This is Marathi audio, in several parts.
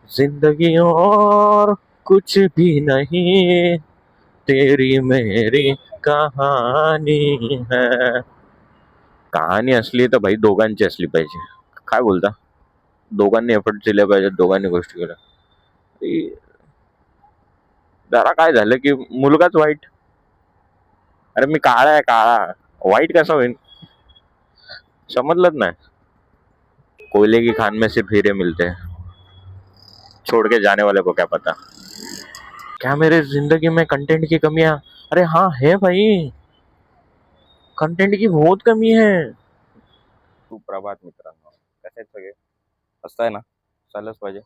जिंदगी और कुछ भी नहीं, तेरी मेरी कहानी है. कहाणी असली तर भाई दोघांची असली पाहिजे. काय बोलता? दोघांनी एफर्ट दिले पाहिजेत, दोघांनी गोष्टी केल्या. जरा काय झालं की मुलगाच वाईट. अरे मी काळा आहे, काळा वाईट कसा होईल? समजलंच नाही. कोयले की खान में सिर्फ हीरे मिलते हैं, छोड़ के जाने वाले को क्या पता. क्या मेरे जिंदगी में कंटेंट की कमियां? अरे हाँ है भाई, कंटेंट की बहुत कमी है. सुप्रभात मित्रांनो, कसे आहेत सगळे? असताय ना? चालच पाहिजे.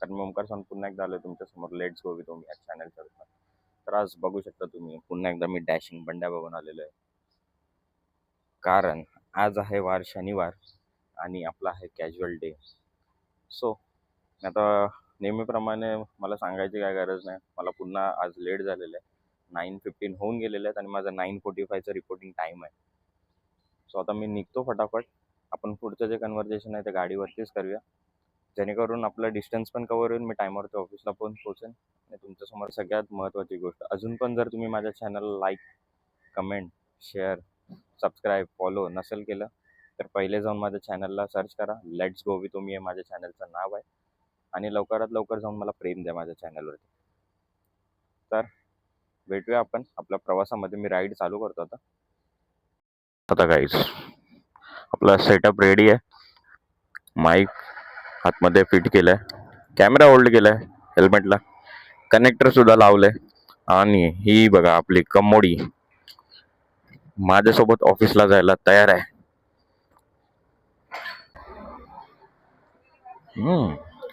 कारण मी ओमकार सण पुन्हा एकदा आलोय तुमच्या समोर लेट्स गो विथ ओमी या चॅनलच्या रूपात. तर आज बघू शकता तुम्ही, पुन्हा एकदा मी डॅशिंग बंड्या बघून आलेलो आहे. कारण आज आहे वार शनिवार आणि आपला आहे कॅज्युअल डे. सो आता नेहमीप्रमाणे मला सांगायची काय गरज नाही. मला पुन्हा आज लेट झालेलं आहे. 9:15 होऊन गेलेले आहेत आणि माझा 9:45चा रिपोर्टिंग टाईम आहे. सो आता मी निघतो फटाफट. आपण पुढचं जे कन्व्हर्जेशन आहे ते गाडीवरतीच करूया, जेणेकरून आपलं डिस्टन्स पण कवर होईल. मी टायमावरती ऑफिसला पण पोहोचेन. आणि तुमच्यासमोर सगळ्यात महत्त्वाची गोष्ट, अजून पण जर तुम्ही माझ्या चॅनलला like, comment, share, subscribe, follow नसेल केलं तर पहिले जाऊन माझ्या चॅनलला सर्च करा. लेट्स गो विथ ओमी हे माझ्या चॅनलचं नाव आहे. आणि लवकरात लवकर जाऊन मला प्रेम द्या माझ्या चॅनलवरती. तर भेटूया आपण आपल्या प्रवासामध्ये. मी राईड चालू करतो आता गाईज आपला सेटअप रेडी आहे. माईक आतमध्ये फिट केलाय, कॅमेरा होल्ड केलाय, हेल्मेटला कनेक्टर सुद्धा लावलंय. आणि ही बघा आपली कमोडी माझ्यासोबत ऑफिसला जायला तयार आहे.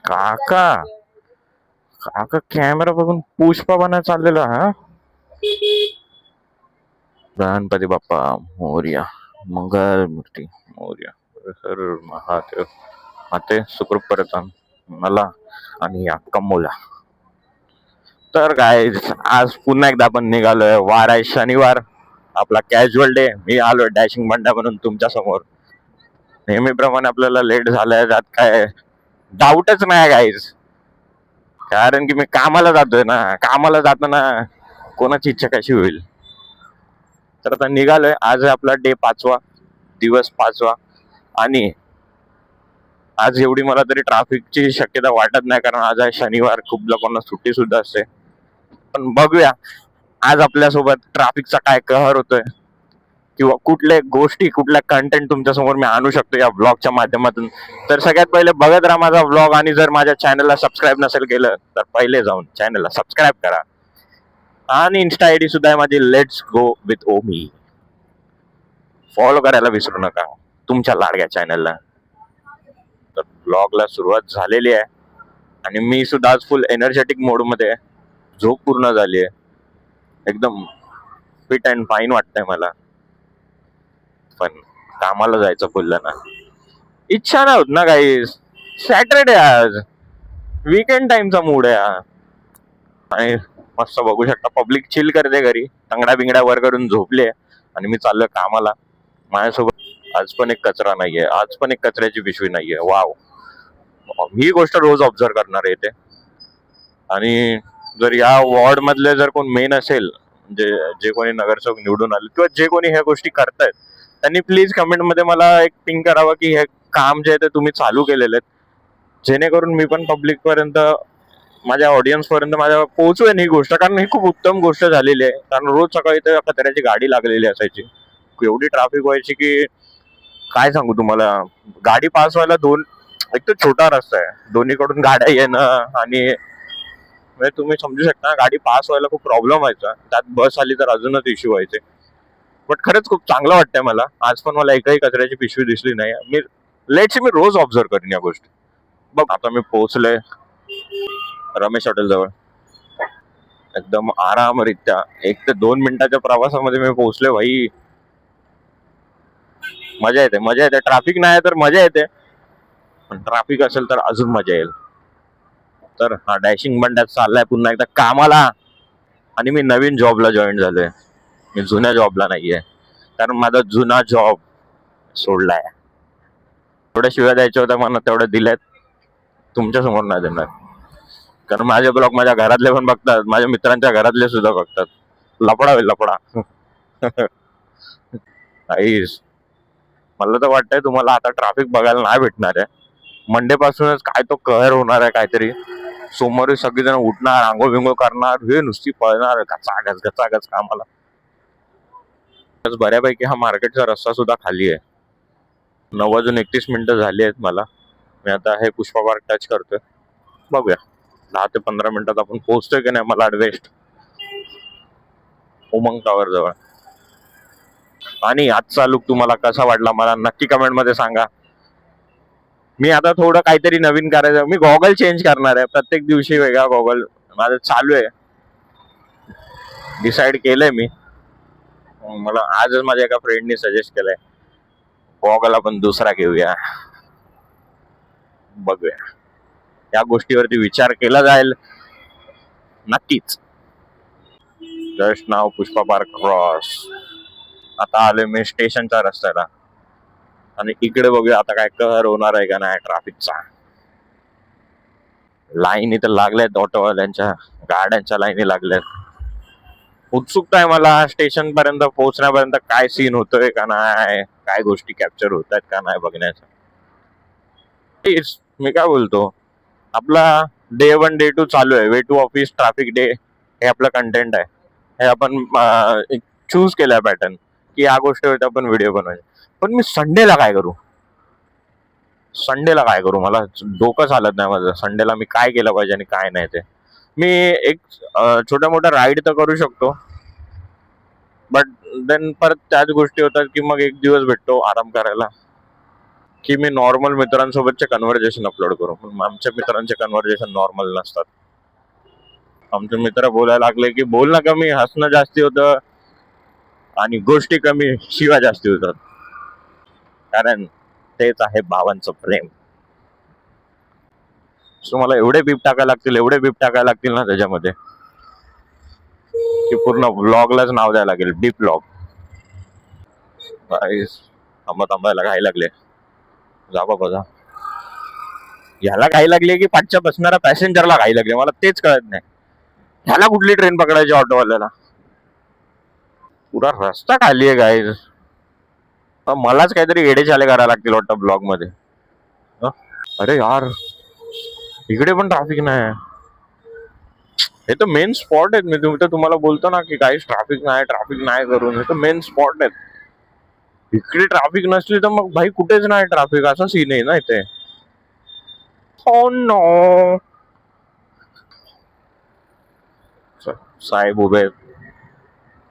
काका काका कॅमेरा बघून पुष्पा बनायला चाललेला. हा, गणपती बाप्पा मोरया, मंगल मूर्ती मोरया, हर महादेव. माते सुखरूप परत मला आणि या कमोला. तर काय आज पुन्हा एकदा आपण निघालोय. वार आहे शनिवार, आपला कॅज्युअल डे. मी आलोय डॅशिंग बंडा म्हणून तुमच्या समोर. नेहमीप्रमाणे आपल्याला लेट झालंय, त्यात काय डाऊटच नाही गाईज. कारण की मी कामाला जातोय ना, कामाला जाताना कोणाची इच्छा कशी होईल. तर आता निघालोय. आज आहे आपला डे 5वा, दिवस 5वा. आणि आज एवढी मला तरी ट्रॅफिकची शक्यता वाटत नाही, कारण आज आहे शनिवार, खूप लोकांना सुट्टी सुद्धा असते. पण बघूया आज आपल्यासोबत ट्रॅफिकचा काय कहर होतोय, किंवा कुठल्या गोष्टी, कुठल्या कंटेंट तुमच्यासमोर मी आणू शकतो या ब्लॉगच्या माध्यमातून. तर सगळ्यात पहिले बघत राहा माझा ब्लॉग. आणि जर माझ्या चॅनलला सबस्क्राईब नसेल केलं तर पहिले जाऊन चॅनलला सबस्क्राईब करा. आणि इन्स्टा आयडी सुद्धा आहे माझी, let's go with Omi. Follow करायला विसरू नका तुमच्या लाडक्या चॅनलला. तर ब्लॉगला सुरुवात झालेली आहे आणि मी सुद्धा आज फुल एनर्जेटिक मोडमध्ये आहे. झोप पूर्ण झाली आहे, एकदम फिट अँड फाईन वाटतंय मला. पण कामाला जायचं बोललं ना, इच्छा नाही होत ना काही. सॅटरडे आज, वीकेंड टाइमचा मूड आहे. आणि मस्त बघू शकता पब्लिक चिल करते घरी, तंगड्या बिंगड्या वर करून झोपले. आणि मी चाललोय कामाला. माझ्यासोबत आज पण एक कचरा नाहीये, आज पण एक कचऱ्याची पिशवी नाहीये. वाव, ही गोष्ट रोज ऑब्झर्व करणार येते. आणि जर या वॉर्ड मधले जर कोण मेन असेल, जे कोणी नगरसेवक निवडून आले किंवा जे कोणी ह्या गोष्टी करतायत, त्यांनी प्लीज कमेंट मध्ये मला एक पिंग करावं की हे काम जे आहे ते तुम्ही चालू केलेले आहेत, जेणेकरून मी पण पब्लिक पर्यंत, माझ्या ऑडियन्स पर्यंत माझ्या पोहोचवेन ही गोष्ट. कारण ही खूप उत्तम गोष्ट झालेली आहे. कारण रोज सकाळी इथे कचऱ्याची गाडी लागलेली असायची, एवढी ट्रॅफिक व्हायची की काय सांगू तुम्हाला. गाडी पास व्हायला एक तर छोटा रस्ता आहे, दोन्हीकडून गाड्या येणं, आणि म्हणजे तुम्ही समजू शकता गाडी पास व्हायला खूप प्रॉब्लेम व्हायचा. त्यात बस आली तर अजूनच इश्यू व्हायचे. बट खरंच खूप चांगलं वाटतंय मला. आज पण मला एकही कचऱ्याची पिशवी दिसली नाही. मी रोज ऑब्झर्व करीन या गोष्टी. बघ आता मी पोहोचलोय रमेश हॉटेल जवळ. एकदम आरामरित्या 1 ते 2 मिनिटाच्या प्रवासामध्ये मी पोहोचलोय भाई. मजा येते, मजा येते. ट्रॅफिक नाही तर मजा येते, पण ट्रॅफिक असेल तर अजून मजा येईल. तर हा डॅशिंग बंड्यात चाललाय पुन्हा एकदा कामाला. आणि मी नवीन जॉबला जॉईन झालोय, मी जुन्या जॉबला नाहीये. कारण माझा जुना जॉब सोडलाय. थोड्या शिव्या द्यायच्या होत्या मला, तेवढ्या दिल्यात. तुमच्या समोर नाही देणार. कारण माझे ब्लॉग माझ्या घरातले पण बघतात, माझ्या मित्रांच्या घरातले सुद्धा बघतात. लफडा होईल लफडा. आईस, मला तर वाटतंय तुम्हाला आता ट्रॅफिक बघायला नाही भेटणार आहे. मंडे पासूनच काय तो कहर होणार आहे काहीतरी. सोमवारी सगळेजण उठणार, आंघोळ बिंघोळ करणार, हे नुसती पळणार गचागच गचागच कामाला. बऱ्यापैकी हा मार्केटचा रस्ता सुद्धा खाली आहे. 9:31 झाली आहेत मला. मी आता हे पुष्पा पार्क टच करतोय. बघूया 10 ते 15 मिनिटात आपण पोहोचतोय की नाही मला वेस्ट उमंग टॉवर जवळ. आणि आजचा लुक तुम्हाला कसा वाटला मला नक्की कमेंट मध्ये सांगा. मी आता थोडं काहीतरी नवीन करायचं. मी गॉगल चेंज करणार आहे. प्रत्येक दिवशी वेगळा गॉगल माझं चालू आहे. डिसाईड केलंय मी. मला आजच माझ्या एका फ्रेंडनी सजेस्ट केलंय गॉगल आपण दुसरा घेऊया. बघूया, या गोष्टीवरती विचार केला जाईल नक्कीच. जस्ट नाव पुष्पा पार्क क्रॉस. आता आलोय मी स्टेशनच्या रस्त्याला. आणि इकडे बघूया आता काय कहर होणार आहे का नाही ट्रॅफिकचा. लाईन इथं लागल्यात, ऑटोवाल्यांच्या गाड्यांच्या लाईनी लागल्यात. उत्सुकता आहे मला स्टेशन पर्यंत पोहोचण्यापर्यंत काय सीन होतोय का नाही, काय गोष्टी कॅप्चर होत आहेत का नाही बघण्याचं. मी काय बोलतो, आपला डे 1 डे 2 चालू आहे. Way to office traffic day हे आपलं कंटेंट आहे. हे आपण चूज केलंय पॅटर्न की या गोष्टीवरती आपण व्हिडिओ बनवायचे. पण मी संडेला काय करू, संडेला काय करू मला डोकं चालत नाही माझं. संडेला मी काय केलं पाहिजे आणि काय नाही ते. मी एक छोट्या मोठ्या राईड तर करू शकतो, बट देन परत त्याच गोष्टी होतात की मग एक दिवस भेटतो आराम करायला की मी नॉर्मल मित्रांसोबतचे कन्व्हर्सेशन अपलोड करू. पण आमच्या मित्रांचे कन्व्हर्सेशन नॉर्मल नसतात. आमचे मित्र बोलायला लागले की बोलणं कमी, हसणं जास्ती होतं आणि गोष्टी कमी, शिवा जास्ती होतात. कारण तेच आहे भावांचं प्रेम. सो मला एवढे बीप टाकायला लागतील, एवढे बीप टाकायला लागतील ना त्याच्यामध्ये की पूर्ण व्लॉगलाच नाव द्यायला लागेल, बीप व्लॉग. थांबायला घाई लागले. जा बाबा जा. ह्याला घाई लागली की पाठच्या बसणाऱ्या पॅसेंजरला घाई लागली, मला तेच कळत नाही. ह्याला कुठली ट्रेन पकडायची ऑटोवाल्याला. पुरा रस्ता खाली आहे गाईज. मलाच काहीतरी येडे चाले करायला लागतील वाटतं ब्लॉग मध्ये. अरे यार, इकडे पण ट्रॅफिक नाही. हे तर मेन स्पॉट आहेत. मी तुम्हाला बोलतो ना की काहीच ट्रॅफिक नाही करून. हे तर मेन स्पॉट आहेत. इकडे ट्रॅफिक नसली तर मग भाई कुठेच नाही ट्रॅफिक, असा सीन आहे ना इथे. Oh no. साहेब उभे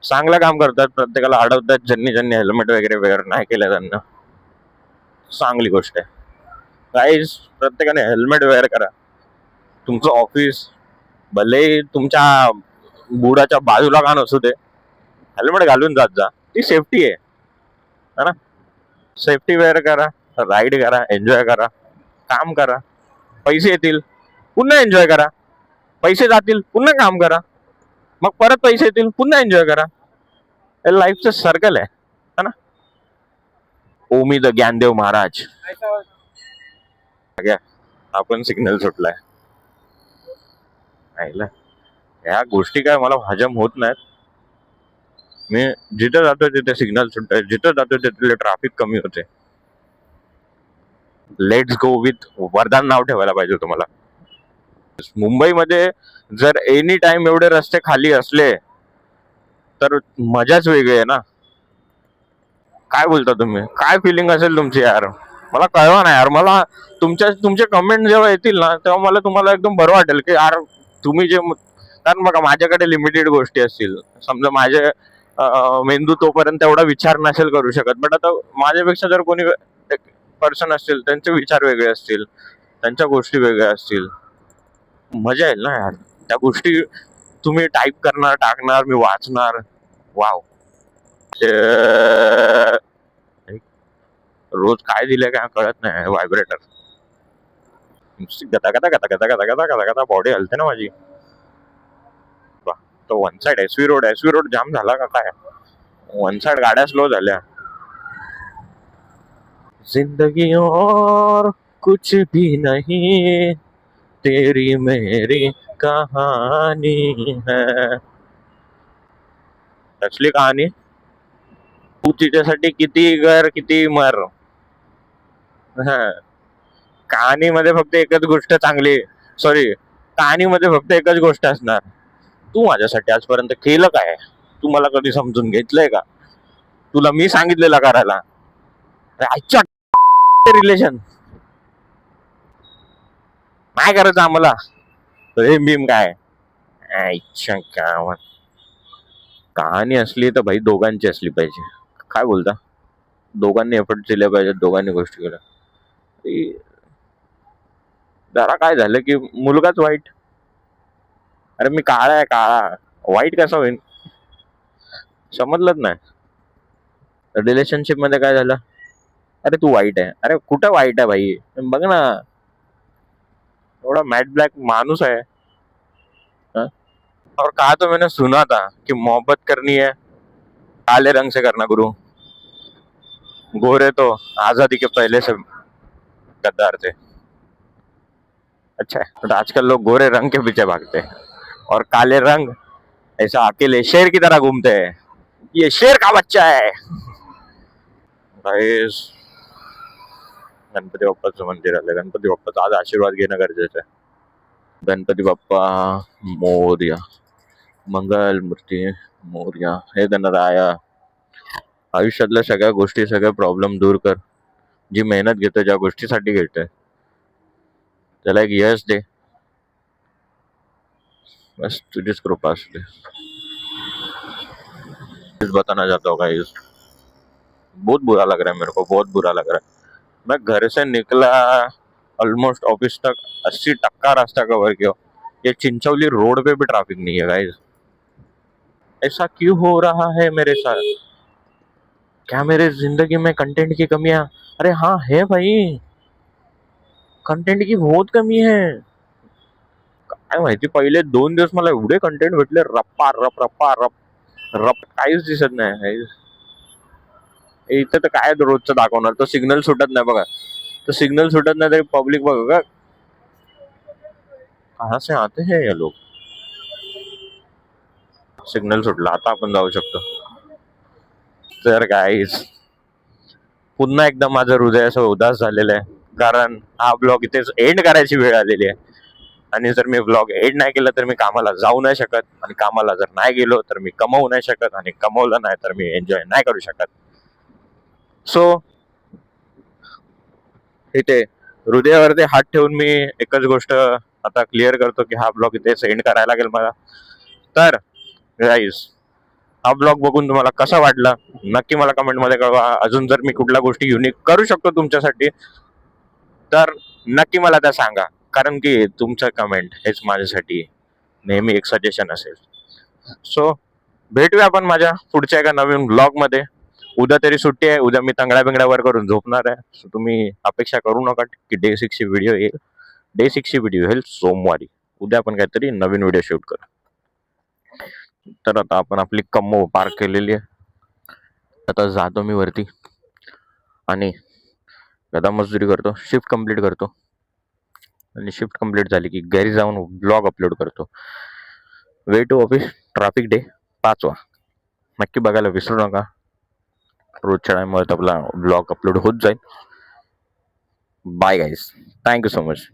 चांगलं काम करतात, प्रत्येकाला अडवतात. ज्यांनी हेल्मेट वगैरे वेअर नाही केलं त्यांना. चांगली गोष्ट आहे गाईज, प्रत्येकाने हेल्मेट वेअर करा. तुमचं ऑफिस भले तुमच्या बुडाच्या बाजूला का नसू दे, हेल्मेट घालून जात जा. ती सेफ्टी आहे ना. सेफ्टी वेअर करा, राईड करा, एन्जॉय करा, काम करा. पैसे येतील पुन्हा एन्जॉय करा, पैसे जातील पुन्हा काम करा, मग परत पैसे येतील पुन्हा एन्जॉय करा. हे लाईफचं सर्कल आहे ना. ओमी द ज्ञानदेव महाराज. आपण सिग्नल सुटलाय. ह्या गोष्टी काय मला हजम होत नाहीत. मी जिथं जातोय तिथे सिग्नल सुटतोय, जिथं जातोय तिथे ट्रॅफिक कमी होते. लेट्स गो विथ वरदान नाव ठेवायला पाहिजे तुम्हाला. मुंबईमध्ये जर एनी टाइम एवढे रस्ते खाली असले तर मजाच वेगळी आहे ना. काय बोलता तुम्ही, काय फिलिंग असेल तुमची यार, मला कळवा ना यार. मला तुमचे कमेंट जेव्हा येतील ना तेव्हा मला तुम्हाला एकदम बरं वाटेल की यार तुम्ही जे. कारण बघा माझ्याकडे लिमिटेड गोष्टी असतील, समजा माझे मेंदू तोपर्यंत एवढा विचार नसेल करू शकत. बट आता माझ्यापेक्षा जर कोणी पर्सन असतील, त्यांचे विचार वेगळे असतील, त्यांच्या गोष्टी वेगळ्या असतील. मजा येईल ना यार. त्या गोष्टी तुम्ही टाईप करणार, टाकणार, मी वाचणार. वाव. रोज काय दिलंय काय कळत नाही. व्हायब्रेटर गता गता गता गता गता गता गता गता बॉडी हलते ना माझी. तो वन साइड एसवी रोड जाम झाला का काय. वन साइड गाड्या स्लो झाल्या. जिंदगी और कुछ भी नहीं तेरी मेरी कहानी है. असली कहाणी. तू तिच्यासाठी किती कर किती मर. हा. कहाणीमध्ये फक्त एकच गोष्ट चांगली. सॉरी, कहाणीमध्ये फक्त एकच गोष्ट असणार. तू माझ्यासाठी आजपर्यंत केलं काय? तू मला कधी समजून घेतलंय का? तुला मी सांगितलेलं करायला. आजच्या रिलेशन नाही करायचं आम्हाला. हे भीम काय आजच्या गावात. कहाणी असली तर भाई दोघांची असली पाहिजे. काय बोलता? दोघांनी एफर्ट दिले पाहिजेत, दोघांनी गोष्टी केल्या. जरा काय झालं की मुलगाच वाईट. अरे मी काळा आहे, काळा वाईट कसा होईल? समजलंच नाही. रिलेशनशिप मध्ये काय झालं? अरे तू वाईट आहे. अरे कुठं वाईट आहे भाई? बघ ना, एवढा मॅट ब्लॅक माणूस आहे. हाँ? और कहा तो मैंने सुना था कि मोहब्बत करनी है काले रंग से करना गुरु. गोरे तो आजादी के पहले से गद्दार थे. अच्छा है, तो आजकल लोग गोरे रंग के पीछे भागते हैं और काले रंग ऐसा अकेले शेर की तरह घूमते हैं. ये शेर का बच्चा है. गाइस, गणपती बाप्पाचं मंदिर आलं. गणपती बाप्पाचा आज आशीर्वाद घेणं गरजेचं आहे. गणपती बाप्पा मोरया. मंगल मूर्ती मोरया. हे गणराया, आयुष्यातल्या सगळ्या गोष्टी, सगळे प्रॉब्लेम दूर कर. जी मेहनत घेतो, ज्या गोष्टीसाठी घेतोय, त्याला एक यश दे. बस तुझीच कृपा असते. बताना चाहता हूँ गाइस, बहुत बुरा लग रहा है मेरे को, बहुत बुरा लग रहा है. मैं घर से निकला, ऑलमोस्ट ऑफिस तक 80% रास्ता कवर किया. ये चिंचौली रोड पे भी ट्रैफिक नहीं है गाइस. ऐसा क्यों हो रहा है मेरे साथ? क्या मेरे जिंदगी में कंटेंट की कमियां? अरे हाँ है भाई, कंटेंट की बहुत कमी है. काय माहिती, पहिले 2 दिवस मला एवढे कंटेंट भेटले, रप्पा रप रप्पा रप रप, काहीच दिसत नाही. इथं तर काय रोजचं दाखवणार? तो सिग्नल सुटत नाही बघा. तो सिग्नल सुटत नाही तरी पब्लिक बघा कहाँ से आते हैं ये लोग. सिग्नल सुटला, आता आपण जाऊ शकतो. तर गाईज, पुन्हा एकदा माझं हृदय असं उदास झालेलं आहे, कारण हा ब्लॉग इथेच एंड करायची वेळ आलेली आहे. आणि जर मी ब्लॉग एंड नाही केला तर मी कामाला जाऊ नाही शकत, आणि कामाला जर नाही गेलो तर मी कमवू नाही शकत, आणि कमवलं नाही तर मी एन्जॉय नाही करू शकत. सो इथे हृदयावरती हात ठेवून मी एकच गोष्ट आता क्लिअर करतो की हा ब्लॉग इथे एंड करायला लागेल मला. तर गाईज, हा ब्लॉग बघून तुम्हाला कसा वाटला नक्की मला कमेंट मध्ये कळवा. अजून जर मी कुठल्या गोष्टी युनिक करू शकतो तुमच्यासाठी तर नक्की मला त्या सांगा, कारण की तुमचं कमेंट हेच माझ्यासाठी नेहमी एक सजेशन असेल. सो भेटूया आपण माझ्या पुढच्या एका नवीन ब्लॉग मध्ये. उद्या तरी सुट्टी आहे, उद्या मी तंगड्या बिंगड्यावर करून झोपणार आहे. सो तुम्ही अपेक्षा करू नका की डे 6 ची व्हिडिओ येईल. डे 6 ची व्हिडिओ येईल सोमवारी. उद्या आपण काहीतरी नवीन व्हिडिओ शूट करू. तर आता आपण आपली कम्मो पार्क केलेली आहे. आता जातो मी वरती आणि गदा मजदुरी करतो, शिफ्ट कंप्लीट करतो, आणि शिफ्ट कंप्लीट झाली की घरी जाऊन ब्लॉग अपलोड करतो. Way to office, traffic day 5वा. नक्की बघायला विसरू नका. रोजच्या टाइमवर आपला ब्लॉग अपलोड होत जाईल. Bye guys, thank you so much.